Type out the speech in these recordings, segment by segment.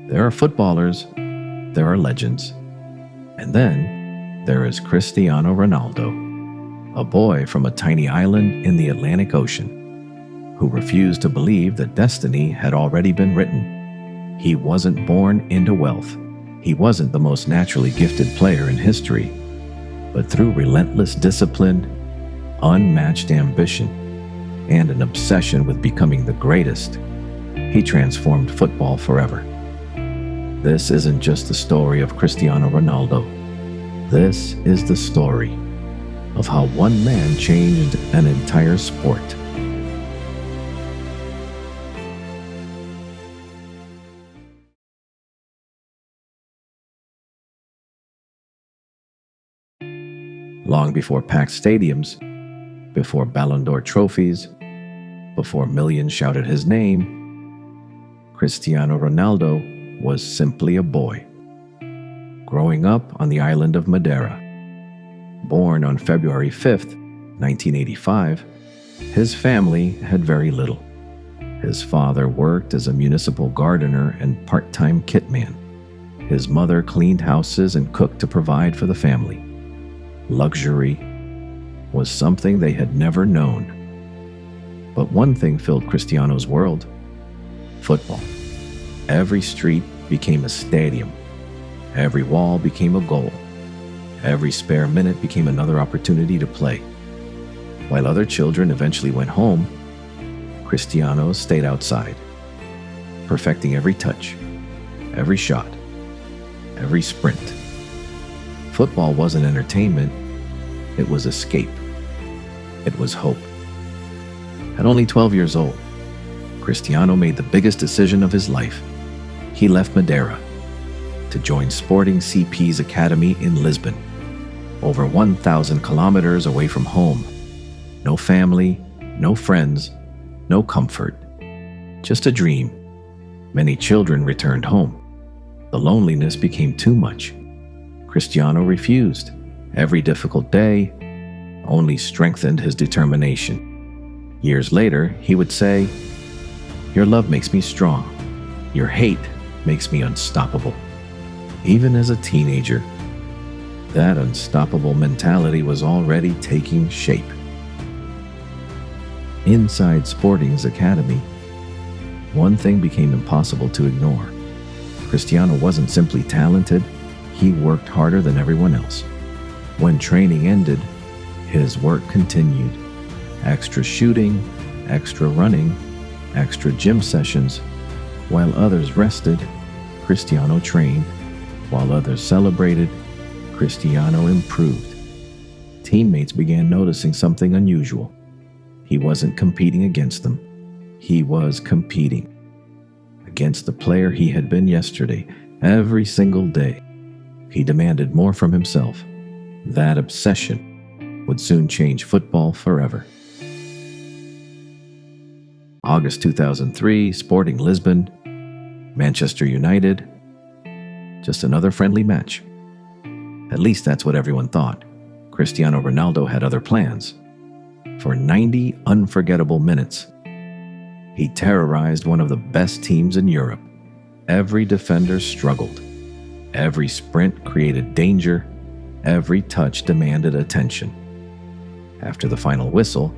There are footballers, there are legends, and then there is Cristiano Ronaldo, a boy from a tiny island in the Atlantic Ocean, who refused to believe that destiny had already been written. He wasn't born into wealth. He wasn't the most naturally gifted player in history, but through relentless discipline, unmatched ambition, and an obsession with becoming the greatest, he transformed football forever. This isn't just the story of Cristiano Ronaldo. This is the story of how one man changed an entire sport. Long before packed stadiums, before Ballon d'Or trophies, before millions shouted his name, Cristiano Ronaldo was simply a boy, growing up on the island of Madeira. Born on February 5th, 1985, his family had very little. His father worked as a municipal gardener and part-time kitman. His mother cleaned houses and cooked to provide for the family. Luxury was something they had never known. But one thing filled Cristiano's world: football. Every street became a stadium. Every wall became a goal. Every spare minute became another opportunity to play. While other children eventually went home, Cristiano stayed outside, perfecting every touch, every shot, every sprint. Football wasn't entertainment, it was escape. It was hope. At only 12 years old, Cristiano made the biggest decision of his life. He left Madeira to join Sporting CP's academy in Lisbon, over 1,000 kilometers away from home. No family, no friends, no comfort, just a dream. Many children returned home. The loneliness became too much. Cristiano refused. Every difficult day only strengthened his determination. Years later, he would say, "Your love makes me strong. Your hate makes me unstoppable." Even as a teenager, that unstoppable mentality was already taking shape. Inside Sporting's academy, one thing became impossible to ignore. Cristiano wasn't simply talented, he worked harder than everyone else. When training ended, his work continued. Extra shooting, extra running, extra gym sessions. While others rested, Cristiano trained. While others celebrated, Cristiano improved. Teammates began noticing something unusual. He wasn't competing against them. He was competing against the player he had been yesterday, every single day. He demanded more from himself. That obsession would soon change football forever. August 2003, Sporting Lisbon, Manchester United. Just another friendly match. At least that's what everyone thought. Cristiano Ronaldo had other plans. For 90 unforgettable minutes, he terrorized one of the best teams in Europe. Every defender struggled. Every sprint created danger. Every touch demanded attention. After the final whistle,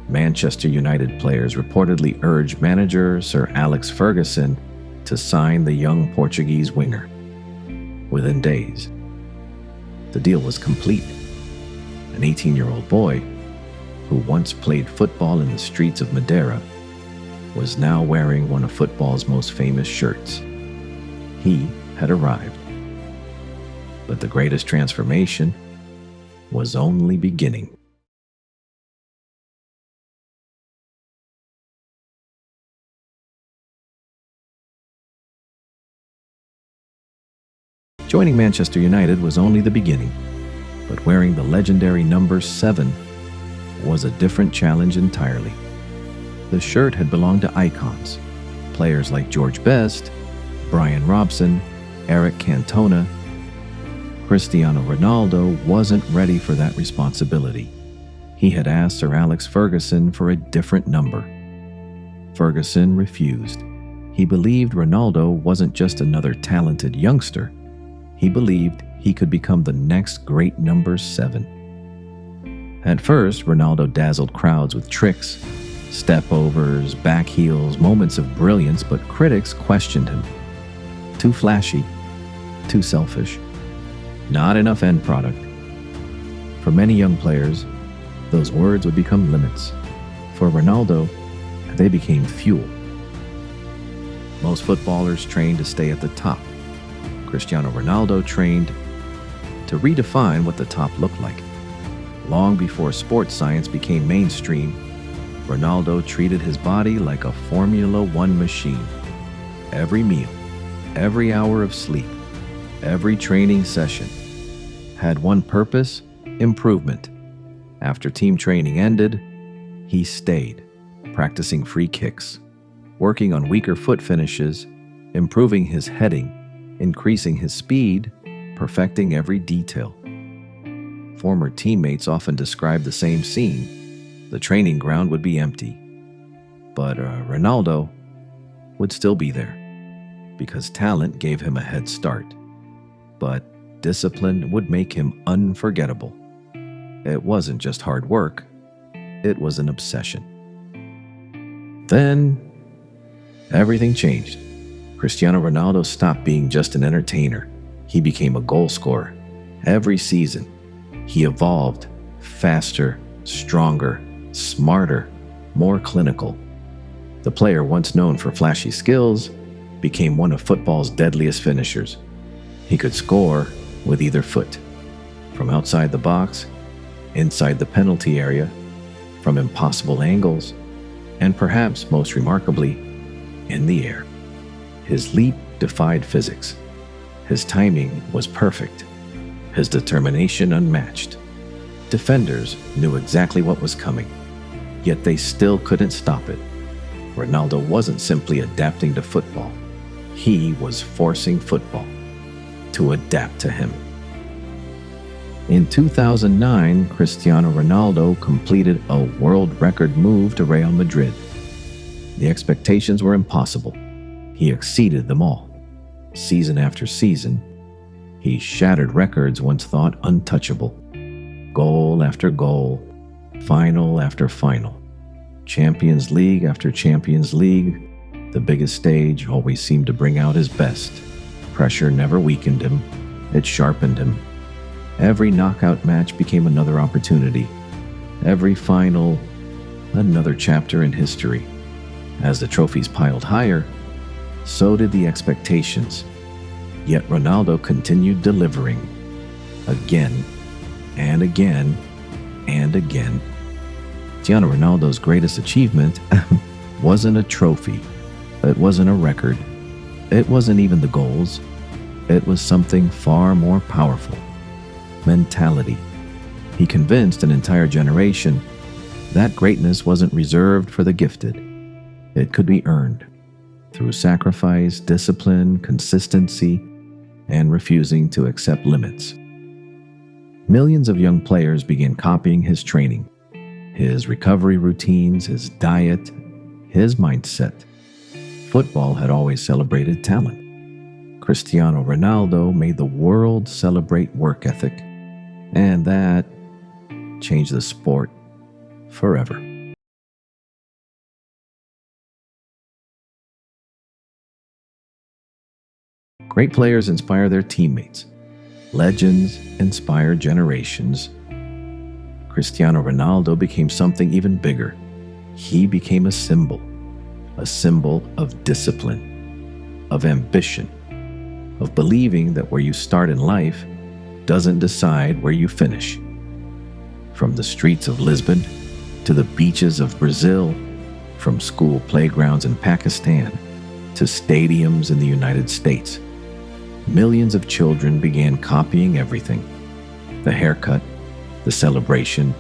Manchester United players reportedly urged manager Sir Alex Ferguson to sign the young Portuguese winger. Within days, the deal was complete. An 18-year-old boy, who once played football in the streets of Madeira, was now wearing one of football's most famous shirts. He had arrived. But the greatest transformation was only beginning. Joining Manchester United was only the beginning, but wearing the legendary number 7 was a different challenge entirely. The shirt had belonged to icons, players like George Best, Brian Robson, Eric Cantona. Cristiano Ronaldo wasn't ready for that responsibility. He had asked Sir Alex Ferguson for a different number. Ferguson refused. He believed Ronaldo wasn't just another talented youngster. He believed he could become the next great number 7. At first, Ronaldo dazzled crowds with tricks, step-overs, back heels, moments of brilliance, but critics questioned him. Too flashy, too selfish, not enough end product. For many young players, those words would become limits. For Ronaldo, they became fuel. Most footballers trained to stay at the top. Cristiano Ronaldo trained to redefine what the top looked like. Long before sports science became mainstream, Ronaldo treated his body like a Formula One machine. Every meal, every hour of sleep, every training session had one purpose: improvement. After team training ended, he stayed, practicing free kicks, working on weaker foot finishes, improving his heading, increasing his speed, perfecting every detail. Former teammates often described the same scene. The training ground would be empty, but Ronaldo would still be there because talent gave him a head start. But discipline would make him unforgettable. It wasn't just hard work, it was an obsession. Then, everything changed. Cristiano Ronaldo stopped being just an entertainer. He became a goal scorer. Every season, he evolved, faster, stronger, smarter, more clinical. The player once known for flashy skills became one of football's deadliest finishers. He could score with either foot, from outside the box, inside the penalty area, from impossible angles, and perhaps most remarkably, in the air. His leap defied physics. His timing was perfect. His determination unmatched. Defenders knew exactly what was coming, yet they still couldn't stop it. Ronaldo wasn't simply adapting to football. He was forcing football to adapt to him. In 2009, Cristiano Ronaldo completed a world record move to Real Madrid. The expectations were impossible. He exceeded them all. Season after season, he shattered records once thought untouchable. Goal after goal, final after final. Champions League after Champions League, the biggest stage always seemed to bring out his best. Pressure never weakened him, it sharpened him. Every knockout match became another opportunity. Every final, another chapter in history. As the trophies piled higher, so did the expectations. Yet Ronaldo continued delivering. Again, and again, and again. Cristiano Ronaldo's greatest achievement wasn't a trophy. It wasn't a record. It wasn't even the goals. It was something far more powerful. Mentality. He convinced an entire generation that greatness wasn't reserved for the gifted. It could be earned through sacrifice, discipline, consistency, and refusing to accept limits. Millions of young players began copying his training, his recovery routines, his diet, his mindset. Football had always celebrated talent. Cristiano Ronaldo made the world celebrate work ethic, and that changed the sport forever. Great players inspire their teammates. Legends inspire generations. Cristiano Ronaldo became something even bigger. He became a symbol of discipline, of ambition, of believing that where you start in life doesn't decide where you finish. From the streets of Lisbon to the beaches of Brazil, from school playgrounds in Pakistan to stadiums in the United States, millions of children began copying everything. The haircut, the celebration,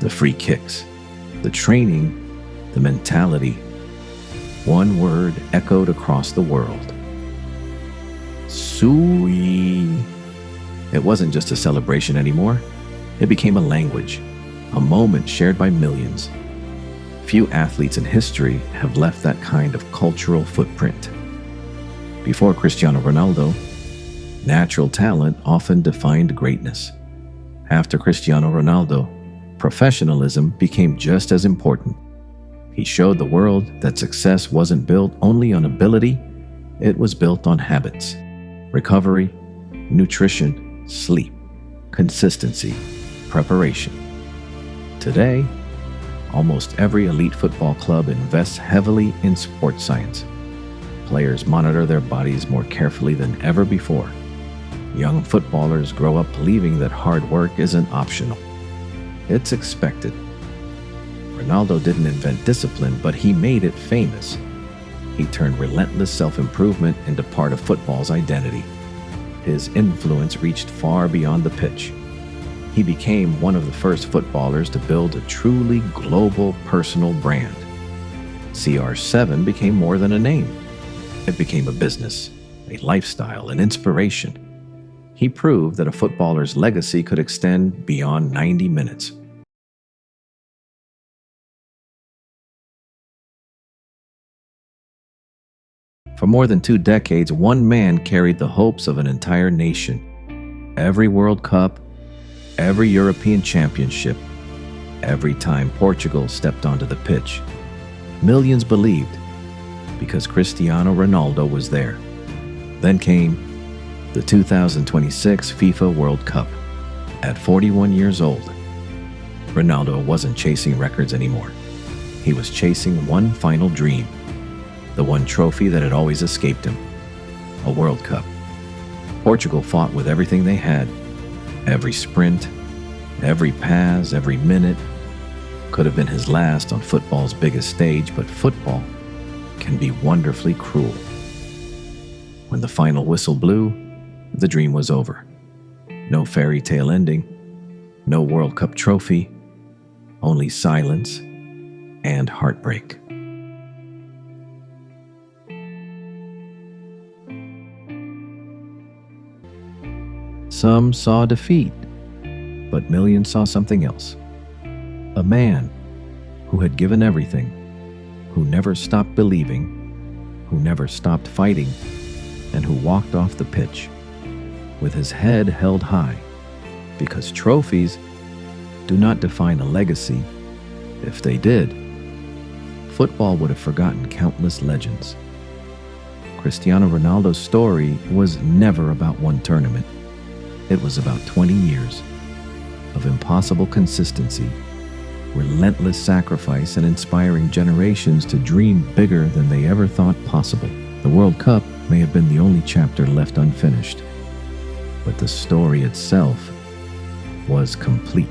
the free kicks, the training, the mentality. One word echoed across the world. Sui. It wasn't just a celebration anymore. It became a language, a moment shared by millions. Few athletes in history have left that kind of cultural footprint. Before Cristiano Ronaldo, natural talent often defined greatness. After Cristiano Ronaldo, professionalism became just as important. He showed the world that success wasn't built only on ability, it was built on habits, recovery, nutrition, sleep, consistency, preparation. Today, almost every elite football club invests heavily in sports science. Players monitor their bodies more carefully than ever before. Young footballers grow up believing that hard work isn't optional. It's expected. Ronaldo didn't invent discipline, but he made it famous. He turned relentless self-improvement into part of football's identity. His influence reached far beyond the pitch. He became one of the first footballers to build a truly global personal brand. CR7 became more than a name. It became a business, a lifestyle, an inspiration. He proved that a footballer's legacy could extend beyond 90 minutes. For more than 2 decades, one man carried the hopes of an entire nation. Every World Cup, every European Championship, every time Portugal stepped onto the pitch, millions believed because Cristiano Ronaldo was there. Then came the 2026 FIFA World Cup. At 41 years old, Ronaldo wasn't chasing records anymore. He was chasing one final dream, the one trophy that had always escaped him, a World Cup. Portugal fought with everything they had. Every sprint, every pass, every minute could have been his last on football's biggest stage, but football can be wonderfully cruel. When the final whistle blew, the dream was over. No fairy tale ending, no World Cup trophy, only silence and heartbreak. Some saw defeat, but millions saw something else. A man who had given everything, who never stopped believing, who never stopped fighting, and who walked off the pitch with his head held high, because trophies do not define a legacy. If they did, football would have forgotten countless legends. Cristiano Ronaldo's story was never about one tournament. It was about 20 years of impossible consistency, relentless sacrifice, and inspiring generations to dream bigger than they ever thought possible. The World Cup may have been the only chapter left unfinished, but the story itself was complete.